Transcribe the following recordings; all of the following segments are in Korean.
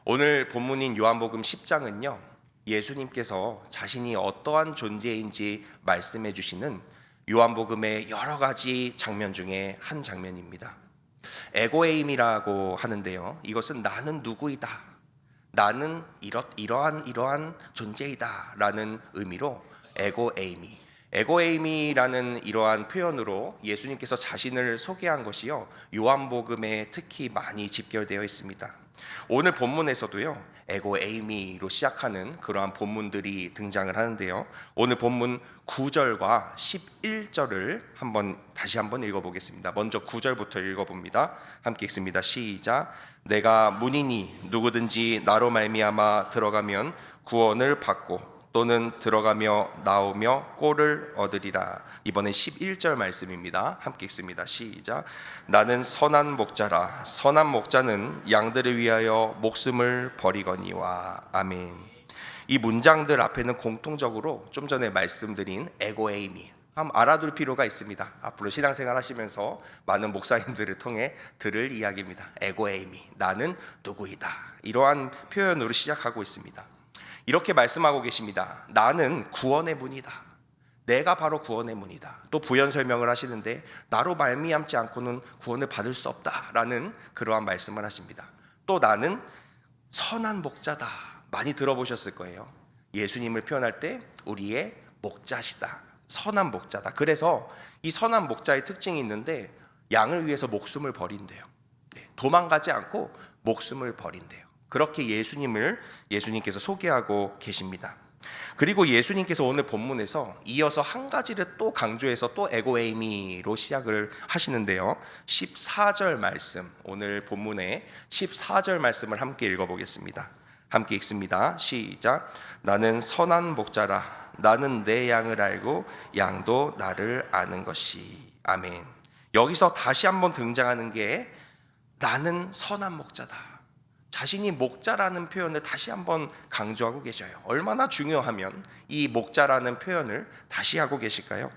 오늘 본문인 요한복음 10장은요, 예수님께서 자신이 어떠한 존재인지 말씀해 주시는 요한복음의 여러 가지 장면 중에 한 장면입니다. 에고에임이라고 하는데요, 이것은 나는 누구이다, 나는 이러한 존재이다 라는 의미로 에고에임이라는 이러한 표현으로 예수님께서 자신을 소개한 것이요, 요한복음에 특히 많이 집결되어 있습니다. 오늘 본문에서도요, 에고에이미로 시작하는 그러한 본문들이 등장을 하는데요, 오늘 본문 9절과 11절을 다시 한번 읽어보겠습니다. 먼저 9절부터 읽어봅니다. 함께 읽습니다. 시작. 내가 문이니 누구든지 나로 말미암아 들어가면 구원을 받고 또는 들어가며 나오며 꼴을 얻으리라. 이번엔 11절 말씀입니다. 함께 읽습니다. 시작. 나는 선한 목자라. 선한 목자는 양들을 위하여 목숨을 버리거니와. 아멘. 이 문장들 앞에는 공통적으로 좀 전에 말씀드린 에고에이미 한번 알아둘 필요가 있습니다. 앞으로 신앙생활 하시면서 많은 목사님들을 통해 들을 이야기입니다. 에고에이미, 나는 누구이다, 이러한 표현으로 시작하고 있습니다. 이렇게 말씀하고 계십니다. 나는 구원의 문이다. 내가 바로 구원의 문이다. 또 부연 설명을 하시는데 나로 말미암지 않고는 구원을 받을 수 없다라는 그러한 말씀을 하십니다. 또 나는 선한 목자다. 많이 들어보셨을 거예요. 예수님을 표현할 때 우리의 목자시다. 선한 목자다. 그래서 이 선한 목자의 특징이 있는데 양을 위해서 목숨을 버린대요. 도망가지 않고 목숨을 버린대요. 그렇게 예수님께서 소개하고 계십니다. 그리고 예수님께서 오늘 본문에서 이어서 한 가지를 또 강조해서 또 에고에이미로 시작을 하시는데요, 14절 말씀, 오늘 본문의 14절 말씀을 함께 읽어보겠습니다. 함께 읽습니다. 시작. 나는 선한 목자라. 나는 내 양을 알고 양도 나를 아는 것이. 아멘. 여기서 다시 한번 등장하는 게 나는 선한 목자다. 자신이 목자라는 표현을 다시 한번 강조하고 계셔요. 얼마나 중요하면 이 목자라는 표현을 다시 하고 계실까요?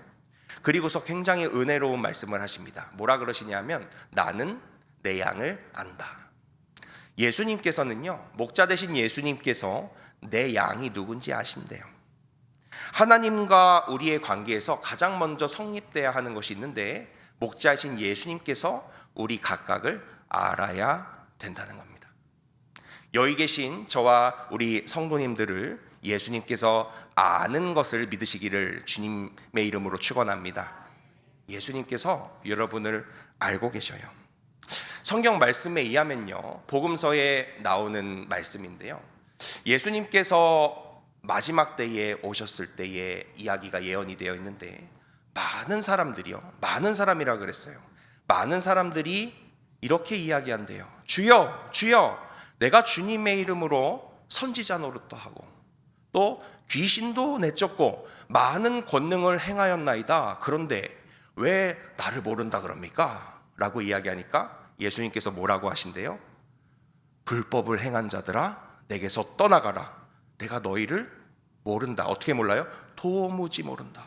그리고서 굉장히 은혜로운 말씀을 하십니다. 뭐라 그러시냐면 나는 내 양을 안다. 예수님께서는요, 목자 되신 예수님께서 내 양이 누군지 아신대요. 하나님과 우리의 관계에서 가장 먼저 성립돼야 하는 것이 있는데 목자이신 예수님께서 우리 각각을 알아야 된다는 겁니다. 여기 계신 저와 우리 성도님들을 예수님께서 아는 것을 믿으시기를 주님의 이름으로 축원합니다. 예수님께서 여러분을 알고 계셔요. 성경 말씀에 의하면요, 복음서에 나오는 말씀인데요, 예수님께서 마지막 때에 오셨을 때의 이야기가 예언이 되어 있는데 많은 사람이라 그랬어요. 많은 사람들이 이렇게 이야기한대요. 주여, 주여, 내가 주님의 이름으로 선지자 노릇도 하고 또 귀신도 내쫓고 많은 권능을 행하였나이다. 그런데 왜 나를 모른다 그럽니까? 라고 이야기하니까 예수님께서 뭐라고 하신대요? 불법을 행한 자들아, 내게서 떠나가라. 내가 너희를 모른다. 어떻게 몰라요? 도무지 모른다.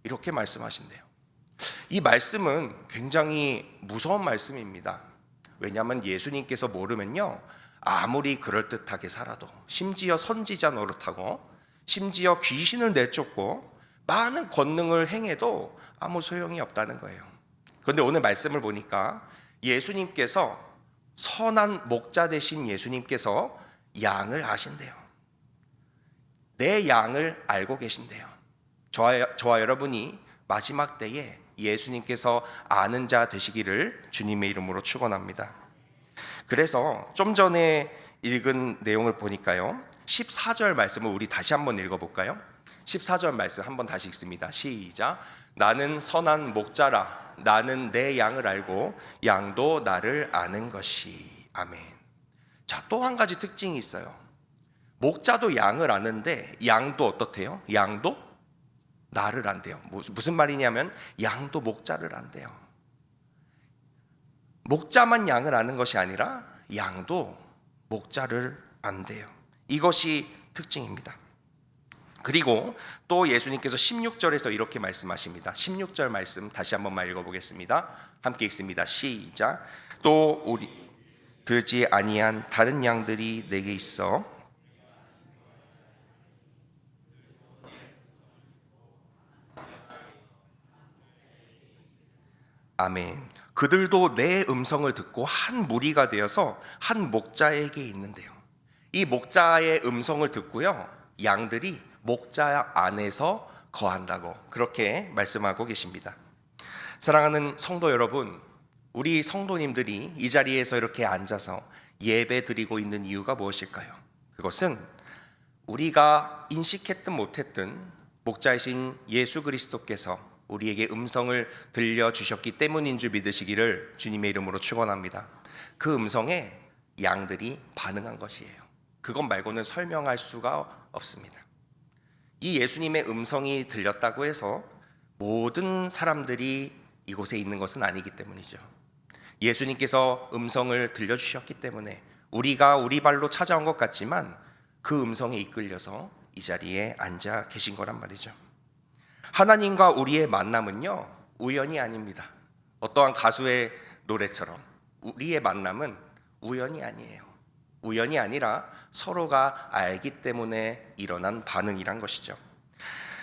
이렇게 말씀하신대요. 이 말씀은 굉장히 무서운 말씀입니다. 왜냐하면 예수님께서 모르면요, 아무리 그럴듯하게 살아도, 심지어 선지자 노릇하고 심지어 귀신을 내쫓고 많은 권능을 행해도 아무 소용이 없다는 거예요. 그런데 오늘 말씀을 보니까 예수님께서, 선한 목자 되신 예수님께서 양을 아신대요. 내 양을 알고 계신대요. 저와 여러분이 마지막 때에 예수님께서 아는 자 되시기를 주님의 이름으로 축원합니다. 그래서 좀 전에 읽은 내용을 보니까요, 14절 말씀을 우리 다시 한번 읽어볼까요? 14절 말씀 한번 다시 읽습니다. 시작. 나는 선한 목자라. 나는 내 양을 알고 양도 나를 아는 것이. 아멘. 자, 또 한 가지 특징이 있어요. 목자도 양을 아는데 양도 어떻대요? 양도 나를 안대요. 무슨 말이냐면 양도 목자를 안대요. 목자만 양을 아는 것이 아니라 양도 목자를 안대요. 이것이 특징입니다. 그리고 또 예수님께서 16절에서 이렇게 말씀하십니다. 16절 말씀 다시 한번만 읽어보겠습니다. 함께 읽습니다. 시작. 또 들지 아니한 다른 양들이 내게 있어 아멘. 그들도 내 음성을 듣고 한 무리가 되어서 한 목자에게 있는데요. 이 목자의 음성을 듣고요, 양들이 목자 안에서 거한다고 그렇게 말씀하고 계십니다. 사랑하는 성도 여러분, 우리 성도님들이 이 자리에서 이렇게 앉아서 예배 드리고 있는 이유가 무엇일까요? 그것은 우리가 인식했든 못했든 목자이신 예수 그리스도께서 우리에게 음성을 들려주셨기 때문인 줄 믿으시기를 주님의 이름으로 축원합니다. 그 음성에 양들이 반응한 것이에요. 그것 말고는 설명할 수가 없습니다. 이 예수님의 음성이 들렸다고 해서 모든 사람들이 이곳에 있는 것은 아니기 때문이죠. 예수님께서 음성을 들려주셨기 때문에 우리가 우리 발로 찾아온 것 같지만 그 음성에 이끌려서 이 자리에 앉아 계신 거란 말이죠. 하나님과 우리의 만남은요, 우연이 아닙니다. 어떠한 가수의 노래처럼 우리의 만남은 우연이 아니에요. 우연이 아니라 서로가 알기 때문에 일어난 반응이란 것이죠.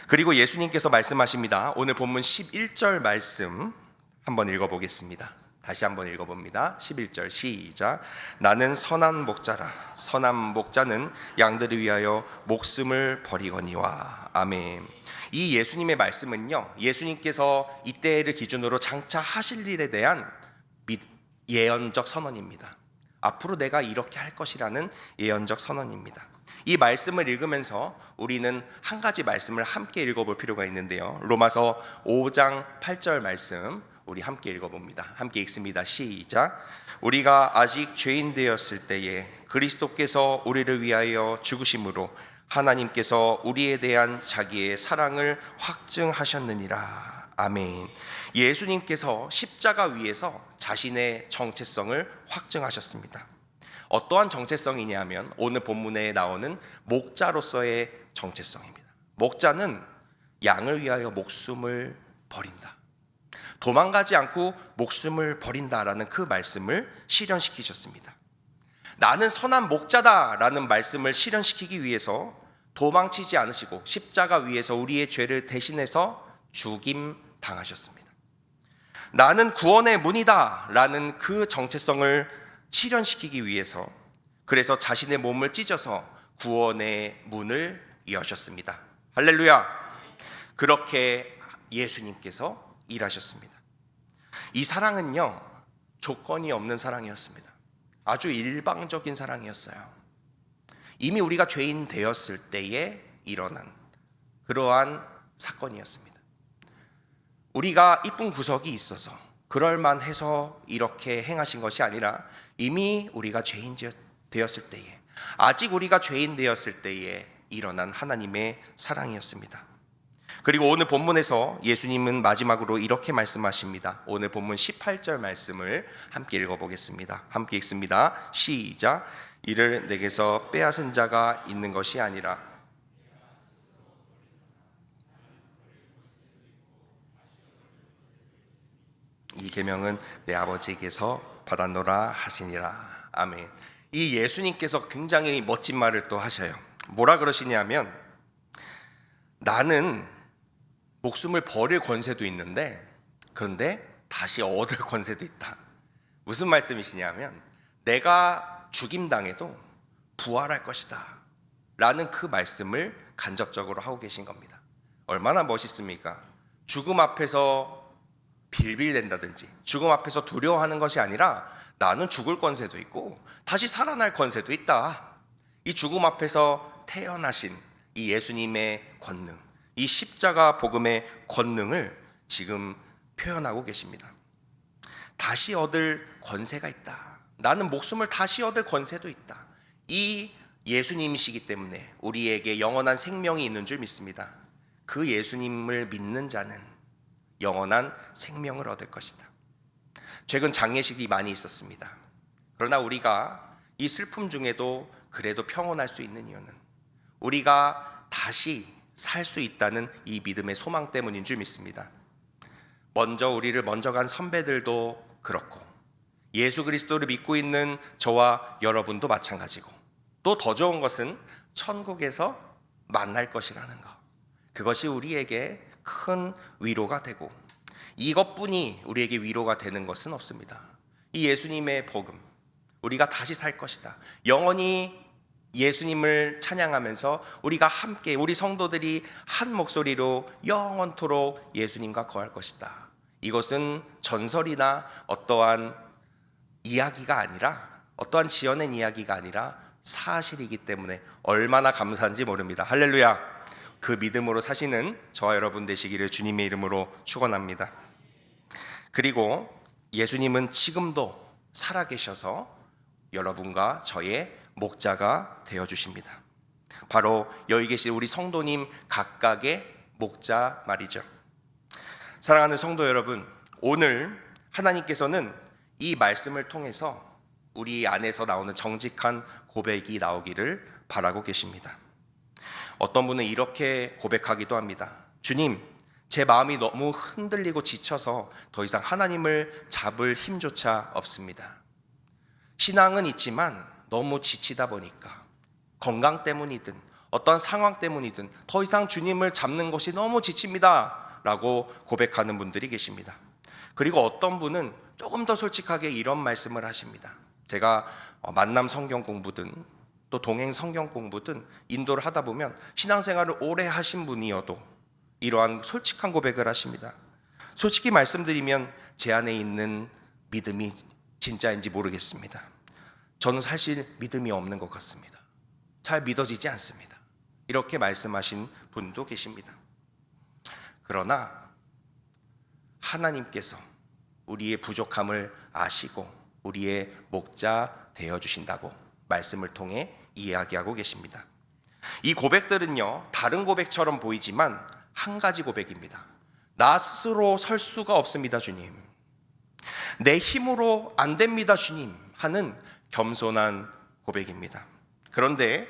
그리고 예수님께서 말씀하십니다. 오늘 본문 11절 말씀 한번 읽어보겠습니다. 다시 한번 읽어봅니다. 11절 시작. 나는 선한 목자라. 선한 목자는 양들을 위하여 목숨을 버리거니와. 아멘. 이 예수님의 말씀은요, 예수님께서 이때를 기준으로 장차 하실 일에 대한 예언적 선언입니다. 앞으로 내가 이렇게 할 것이라는 예언적 선언입니다. 이 말씀을 읽으면서 우리는 한 가지 말씀을 함께 읽어볼 필요가 있는데요. 로마서 5장 8절 말씀 우리 함께 읽어봅니다. 함께 읽습니다. 시작. 우리가 아직 죄인 되었을 때에 그리스도께서 우리를 위하여 죽으심으로 하나님께서 우리에 대한 자기의 사랑을 확증하셨느니라. 아멘. 예수님께서 십자가 위에서 자신의 정체성을 확증하셨습니다. 어떠한 정체성이냐면 오늘 본문에 나오는 목자로서의 정체성입니다. 목자는 양을 위하여 목숨을 버린다. 도망가지 않고 목숨을 버린다라는 그 말씀을 실현시키셨습니다. 나는 선한 목자다라는 말씀을 실현시키기 위해서 도망치지 않으시고 십자가 위에서 우리의 죄를 대신해서 죽임 당하셨습니다. 나는 구원의 문이다라는 그 정체성을 실현시키기 위해서 그래서 자신의 몸을 찢어서 구원의 문을 여셨습니다. 할렐루야. 그렇게 예수님께서 일하셨습니다. 이 사랑은요, 조건이 없는 사랑이었습니다. 아주 일방적인 사랑이었어요. 이미 우리가 죄인 되었을 때에 일어난 그러한 사건이었습니다. 우리가 이쁜 구석이 있어서 그럴만해서 이렇게 행하신 것이 아니라 이미 우리가 죄인 되었을 때에, 아직 우리가 죄인 되었을 때에 일어난 하나님의 사랑이었습니다. 그리고 오늘 본문에서 예수님은 마지막으로 이렇게 말씀하십니다. 오늘 본문 18절 말씀을 함께 읽어보겠습니다. 함께 읽습니다. 시작. 이를 내게서 빼앗은 자가 있는 것이 아니라 이 계명은 내 아버지에게서 받았노라 하시니라. 아멘. 이 예수님께서 굉장히 멋진 말을 또 하셔요. 뭐라 그러시냐면 나는 목숨을 버릴 권세도 있는데 그런데 다시 얻을 권세도 있다. 무슨 말씀이시냐면 내가 죽임당해도 부활할 것이다 라는 그 말씀을 간접적으로 하고 계신 겁니다. 얼마나 멋있습니까? 죽음 앞에서 빌빌댄다든지 죽음 앞에서 두려워하는 것이 아니라 나는 죽을 권세도 있고 다시 살아날 권세도 있다. 이 죽음 앞에서 태어나신 이 예수님의 권능, 이 십자가 복음의 권능을 지금 표현하고 계십니다. 다시 얻을 권세가 있다. 나는 목숨을 다시 얻을 권세도 있다. 이 예수님이시기 때문에 우리에게 영원한 생명이 있는 줄 믿습니다. 그 예수님을 믿는 자는 영원한 생명을 얻을 것이다. 최근 장례식이 많이 있었습니다. 그러나 우리가 이 슬픔 중에도 그래도 평온할 수 있는 이유는 우리가 다시 살 수 있다는 이 믿음의 소망 때문인 줄 믿습니다. 우리를 먼저 간 선배들도 그렇고 예수 그리스도를 믿고 있는 저와 여러분도 마찬가지고, 또 더 좋은 것은 천국에서 만날 것이라는 것. 그것이 우리에게 큰 위로가 되고, 이것뿐이 우리에게 위로가 되는 것은 없습니다. 이 예수님의 복음, 우리가 다시 살 것이다, 영원히 예수님을 찬양하면서 우리가 함께, 우리 성도들이 한 목소리로 영원토록 예수님과 거할 것이다. 이것은 전설이나 어떠한 이야기가 아니라, 어떠한 지어낸 이야기가 아니라 사실이기 때문에 얼마나 감사한지 모릅니다. 할렐루야. 그 믿음으로 사시는 저와 여러분 되시기를 주님의 이름으로 축원합니다. 그리고 예수님은 지금도 살아계셔서 여러분과 저의 목자가 되어주십니다. 바로 여기 계신 우리 성도님 각각의 목자 말이죠. 사랑하는 성도 여러분, 오늘 하나님께서는 이 말씀을 통해서 우리 안에서 나오는 정직한 고백이 나오기를 바라고 계십니다. 어떤 분은 이렇게 고백하기도 합니다. 주님, 제 마음이 너무 흔들리고 지쳐서 더 이상 하나님을 잡을 힘조차 없습니다. 신앙은 있지만 너무 지치다 보니까 건강 때문이든 어떤 상황 때문이든 더 이상 주님을 잡는 것이 너무 지칩니다 라고 고백하는 분들이 계십니다. 그리고 어떤 분은 조금 더 솔직하게 이런 말씀을 하십니다. 제가 만남 성경 공부든 또 동행 성경 공부든 인도를 하다 보면 신앙생활을 오래 하신 분이어도 이러한 솔직한 고백을 하십니다. 솔직히 말씀드리면 제 안에 있는 믿음이 진짜인지 모르겠습니다. 저는 사실 믿음이 없는 것 같습니다. 잘 믿어지지 않습니다. 이렇게 말씀하신 분도 계십니다. 그러나 하나님께서 우리의 부족함을 아시고 우리의 목자 되어주신다고 말씀을 통해 이야기하고 계십니다. 이 고백들은요, 다른 고백처럼 보이지만 한 가지 고백입니다. 나 스스로 설 수가 없습니다, 주님. 내 힘으로 안 됩니다, 주님. 하는 겸손한 고백입니다. 그런데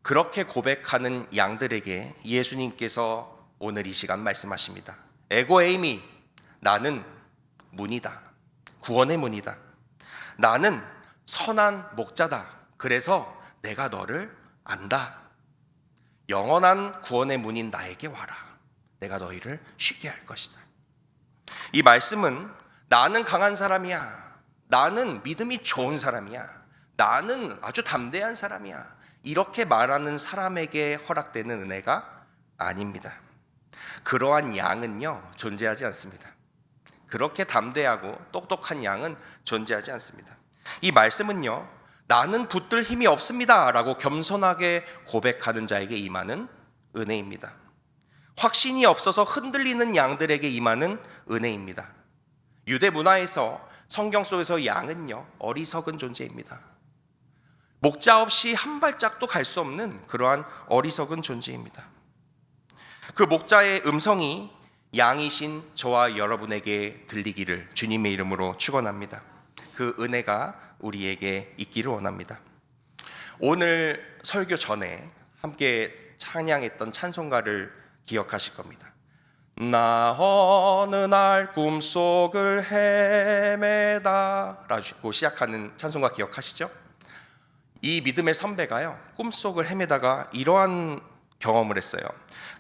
그렇게 고백하는 양들에게 예수님께서 오늘 이 시간 말씀하십니다. 에고 에이미, 나는 문이다. 구원의 문이다. 나는 선한 목자다. 그래서 내가 너를 안다. 영원한 구원의 문인 나에게 와라. 내가 너희를 쉬게 할 것이다. 이 말씀은 나는 강한 사람이야, 나는 믿음이 좋은 사람이야, 나는 아주 담대한 사람이야, 이렇게 말하는 사람에게 허락되는 은혜가 아닙니다. 그러한 양은요, 존재하지 않습니다. 그렇게 담대하고 똑똑한 양은 존재하지 않습니다. 이 말씀은요, 나는 붙들 힘이 없습니다 라고 겸손하게 고백하는 자에게 임하는 은혜입니다. 확신이 없어서 흔들리는 양들에게 임하는 은혜입니다. 유대 문화에서, 성경 속에서 양은요, 어리석은 존재입니다. 목자 없이 한 발짝도 갈 수 없는 그러한 어리석은 존재입니다. 그 목자의 음성이 양이신 저와 여러분에게 들리기를 주님의 이름으로 축원합니다. 그 은혜가 우리에게 있기를 원합니다. 오늘 설교 전에 함께 찬양했던 찬송가를 기억하실 겁니다. 나 어느 날 꿈속을 헤매다 라고 시작하는 찬송가 기억하시죠? 이 믿음의 선배가요, 꿈속을 헤매다가 이러한 경험을 했어요.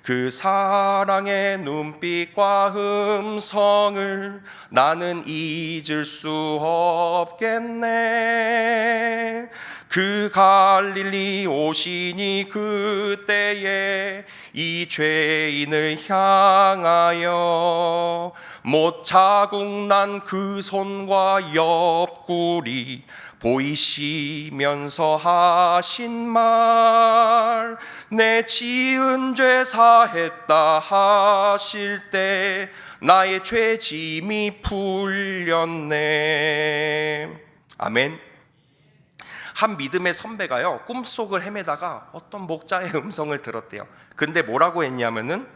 그 사랑의 눈빛과 음성을 나는 잊을 수 없겠네. 그 갈릴리 오시니 그때에 이 죄인을 향하여 못 자국 난 그 손과 옆구리 보이시면서 하신 말, 내 지은 죄 사했다 하실 때 나의 죄짐이 풀렸네. 아멘. 한 믿음의 선배가요, 꿈속을 헤매다가 어떤 목자의 음성을 들었대요. 근데 뭐라고 했냐면은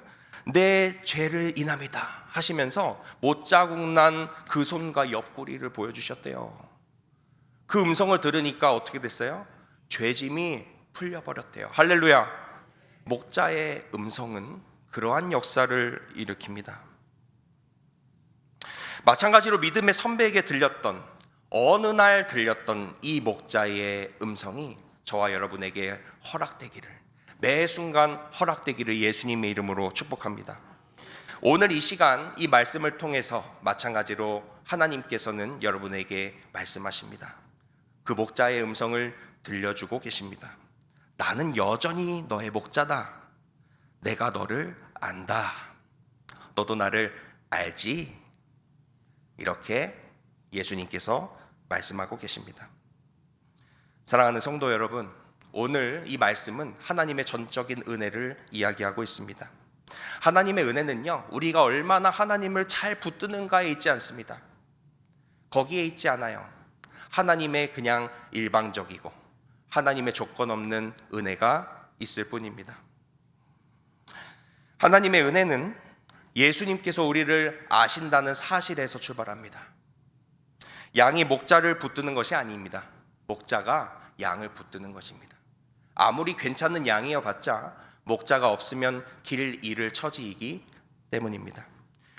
내 죄를 인함이다 하시면서 못 자국 난 그 손과 옆구리를 보여주셨대요. 그 음성을 들으니까 어떻게 됐어요? 죄짐이 풀려버렸대요. 할렐루야. 목자의 음성은 그러한 역사를 일으킵니다. 마찬가지로 믿음의 선배에게 들렸던 어느 날 들렸던 이 목자의 음성이 저와 여러분에게 허락되기를, 매 순간 허락되기를 예수님의 이름으로 축복합니다. 오늘 이 시간 이 말씀을 통해서 마찬가지로 하나님께서는 여러분에게 말씀하십니다. 그 목자의 음성을 들려주고 계십니다. 나는 여전히 너의 목자다. 내가 너를 안다. 너도 나를 알지? 이렇게 예수님께서 말씀하고 계십니다. 사랑하는 성도 여러분, 오늘 이 말씀은 하나님의 전적인 은혜를 이야기하고 있습니다. 하나님의 은혜는요, 우리가 얼마나 하나님을 잘 붙드는가에 있지 않습니다. 거기에 있지 않아요. 하나님의 그냥 일방적이고 하나님의 조건 없는 은혜가 있을 뿐입니다. 하나님의 은혜는 예수님께서 우리를 아신다는 사실에서 출발합니다. 양이 목자를 붙드는 것이 아닙니다. 목자가 양을 붙드는 것입니다. 아무리 괜찮은 양이어 봤자 목자가 없으면 길 잃을 처지이기 때문입니다.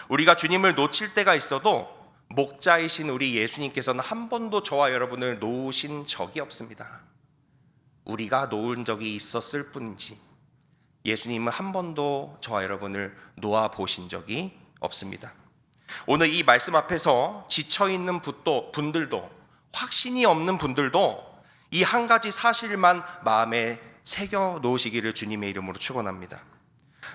우리가 주님을 놓칠 때가 있어도 목자이신 우리 예수님께서는 한 번도 저와 여러분을 놓으신 적이 없습니다. 우리가 놓은 적이 있었을 뿐이지 예수님은 한 번도 저와 여러분을 놓아 보신 적이 없습니다. 오늘 이 말씀 앞에서 지쳐있는 분들도, 확신이 없는 분들도 이 한 가지 사실만 마음에 새겨 놓으시기를 주님의 이름으로 축원합니다.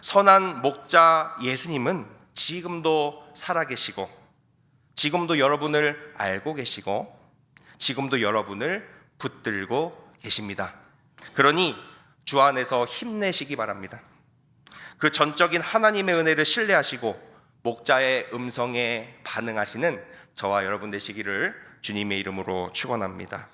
선한 목자 예수님은 지금도 살아계시고, 지금도 여러분을 알고 계시고, 지금도 여러분을 붙들고 계십니다. 그러니 주 안에서 힘내시기 바랍니다. 그 전적인 하나님의 은혜를 신뢰하시고 목자의 음성에 반응하시는 저와 여러분 되시기를 주님의 이름으로 축원합니다.